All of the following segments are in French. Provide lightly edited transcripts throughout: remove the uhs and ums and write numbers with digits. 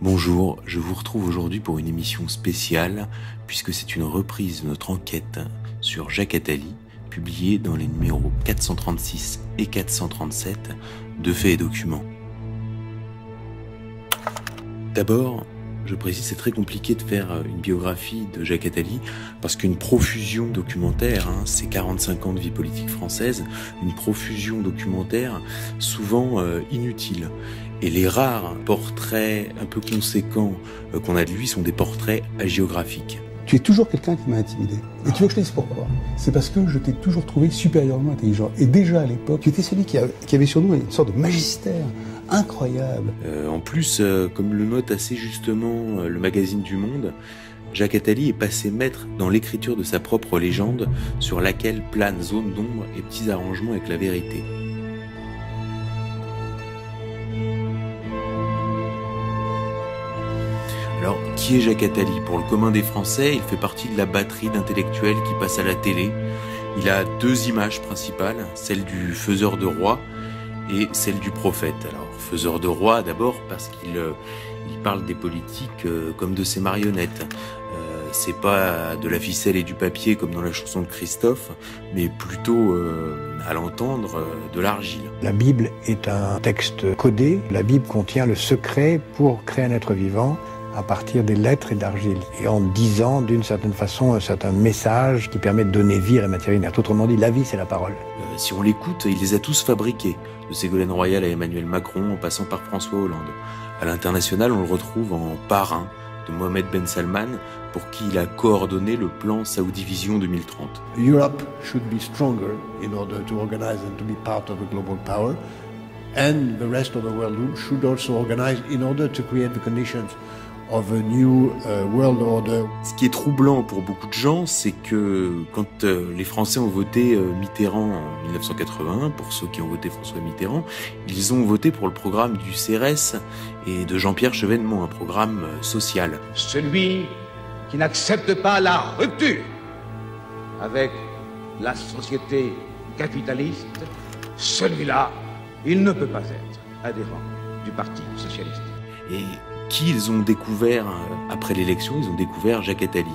Bonjour, je vous retrouve aujourd'hui pour une émission spéciale, puisque c'est une reprise de notre enquête sur Jacques Attali, publiée dans les numéros 436 et 437 de Faits et Documents. D'abord, je précise, c'est très compliqué de faire une biographie de Jacques Attali, parce qu'une profusion documentaire, c'est 45 ans de vie politique française, une profusion documentaire souvent inutile. Et les rares portraits un peu conséquents qu'on a de lui sont des portraits hagiographiques. Tu es toujours quelqu'un qui m'a intimidé. Et tu veux que je te dise pourquoi? C'est parce que je t'ai toujours trouvé supérieurement intelligent. Et déjà à l'époque, tu étais celui qui avait sur nous une sorte de magistère incroyable. En plus, comme le note assez justement le magazine du Monde, Jacques Attali est passé maître dans l'écriture de sa propre légende, sur laquelle planent zones d'ombre et petits arrangements avec la vérité. Alors, qui est Jacques Attali? Pour le commun des Français, il fait partie de la batterie d'intellectuels qui passent à la télé. Il a deux images principales, celle du faiseur de rois et celle du prophète. Alors, faiseur de rois d'abord parce qu'il parle des politiques comme de ses marionnettes. C'est pas de la ficelle et du papier comme dans la chanson de Christophe, mais plutôt, à l'entendre, de l'argile. La Bible est un texte codé. La Bible contient le secret pour créer un être vivant à partir des lettres et d'argile, et en disant d'une certaine façon un certain message qui permet de donner vie à la matière inerte. Autrement dit, la vie, c'est la parole. Si on l'écoute, il les a tous fabriqués, de Ségolène Royal à Emmanuel Macron, en passant par François Hollande. À l'international, on le retrouve en parrain de Mohamed Ben Salman, pour qui il a coordonné le plan Saudi Vision 2030. Europe should be stronger in order to organize and to be part of a global power, and the rest of the world should also organize in order to create the conditions of a new world order. Ce qui est troublant pour beaucoup de gens, c'est que quand les Français ont voté Mitterrand en 1981, pour ceux qui ont voté François Mitterrand, ils ont voté pour le programme du CRS et de Jean-Pierre Chevènement, un programme social. Celui qui n'accepte pas la rupture avec la société capitaliste, celui-là, il ne peut pas être adhérent du Parti socialiste. Et qui ils ont découvert après l'élection? Ils ont découvert Jacques Attali.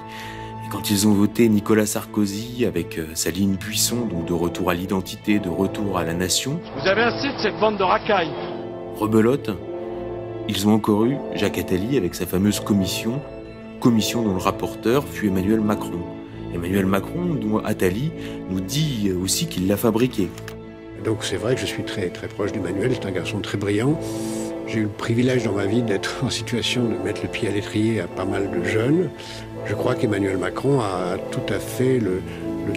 Et quand ils ont voté Nicolas Sarkozy avec sa ligne Buisson, donc de retour à l'identité, de retour à la nation, vous avez assez de cette bande de racailles. Rebelote, ils ont encore eu Jacques Attali avec sa fameuse commission dont le rapporteur fut Emmanuel Macron. Emmanuel Macron, dont Attali nous dit aussi qu'il l'a fabriqué. Donc c'est vrai que je suis très proche d'Emmanuel, c'est un garçon très brillant. J'ai eu le privilège dans ma vie d'être en situation de mettre le pied à l'étrier à pas mal de jeunes. Je crois qu'Emmanuel Macron a tout à fait le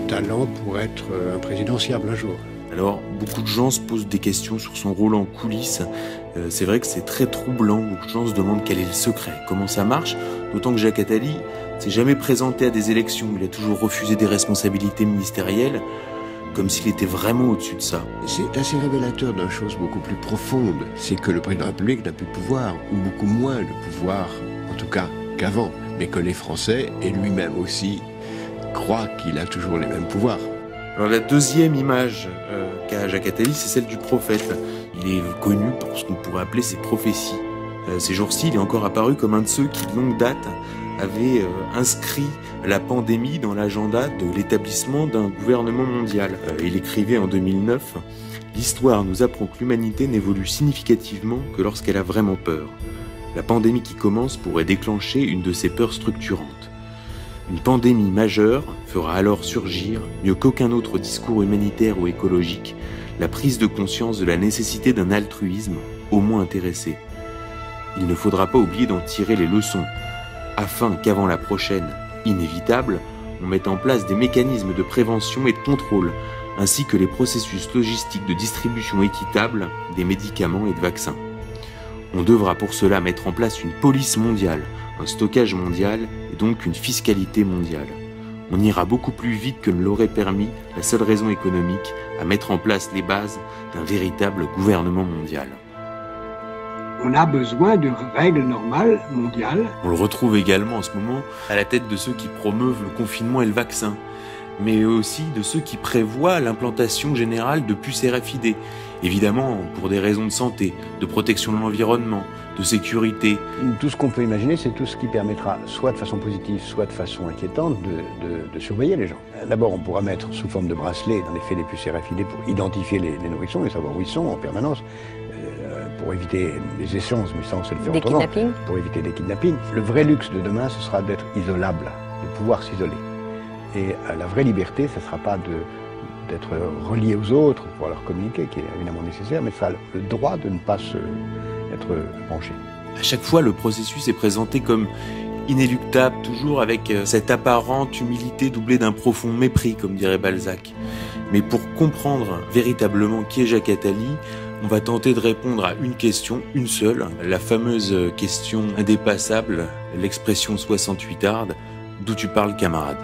talent pour être un président fiable un jour. Alors, beaucoup de gens se posent des questions sur son rôle en coulisses. C'est vrai que c'est très troublant. Beaucoup de gens se demandent quel est le secret, comment ça marche. D'autant que Jacques Attali s'est jamais présenté à des élections. Il a toujours refusé des responsabilités ministérielles, comme s'il était vraiment au-dessus de ça. C'est assez révélateur d'une chose beaucoup plus profonde, c'est que le président de la République n'a plus de pouvoir, ou beaucoup moins de pouvoir, en tout cas qu'avant, mais que les Français, et lui-même aussi, croient qu'il a toujours les mêmes pouvoirs. Alors la deuxième image qu'a Jacques Attali, c'est celle du prophète. Il est connu pour ce qu'on pourrait appeler ses prophéties. Ces jours-ci, il est encore apparu comme un de ceux qui, de longue date, avait inscrit la pandémie dans l'agenda de l'établissement d'un gouvernement mondial. Il écrivait en 2009 « L'histoire nous apprend que l'humanité n'évolue significativement que lorsqu'elle a vraiment peur. La pandémie qui commence pourrait déclencher une de ces peurs structurantes. Une pandémie majeure fera alors surgir, mieux qu'aucun autre discours humanitaire ou écologique, la prise de conscience de la nécessité d'un altruisme, au moins intéressé. Il ne faudra pas oublier d'en tirer les leçons, afin qu'avant la prochaine, inévitable, on mette en place des mécanismes de prévention et de contrôle, ainsi que les processus logistiques de distribution équitable des médicaments et de vaccins. On devra pour cela mettre en place une police mondiale, un stockage mondial et donc une fiscalité mondiale. On ira beaucoup plus vite que ne l'aurait permis la seule raison économique à mettre en place les bases d'un véritable gouvernement mondial. On a besoin de règles normales mondiales. On le retrouve également en ce moment à la tête de ceux qui promeuvent le confinement et le vaccin. mais aussi de ceux qui prévoient l'implantation générale de puces RFID. Évidemment, pour des raisons de santé, de protection de l'environnement, de sécurité. Tout ce qu'on peut imaginer, c'est tout ce qui permettra, soit de façon positive, soit de façon inquiétante, de surveiller les gens. D'abord, on pourra mettre sous forme de bracelet, en effet, des puces RFID pour identifier les nourrissons et savoir où ils sont en permanence, pour éviter les essences, mais ça on sait le faire autrement. Des kidnappings. Pour éviter des kidnappings. Le vrai luxe de demain, ce sera d'être isolable, de pouvoir s'isoler. Et la vraie liberté, ce ne sera pas d'être relié aux autres, pour leur communiquer, qui est évidemment nécessaire, mais ça a le droit de ne pas être branché. À chaque fois, le processus est présenté comme inéluctable, toujours avec cette apparente humilité doublée d'un profond mépris, comme dirait Balzac. Mais pour comprendre véritablement qui est Jacques Attali, on va tenter de répondre à une question, une seule, la fameuse question indépassable, l'expression 68arde, d'où tu parles, camarade.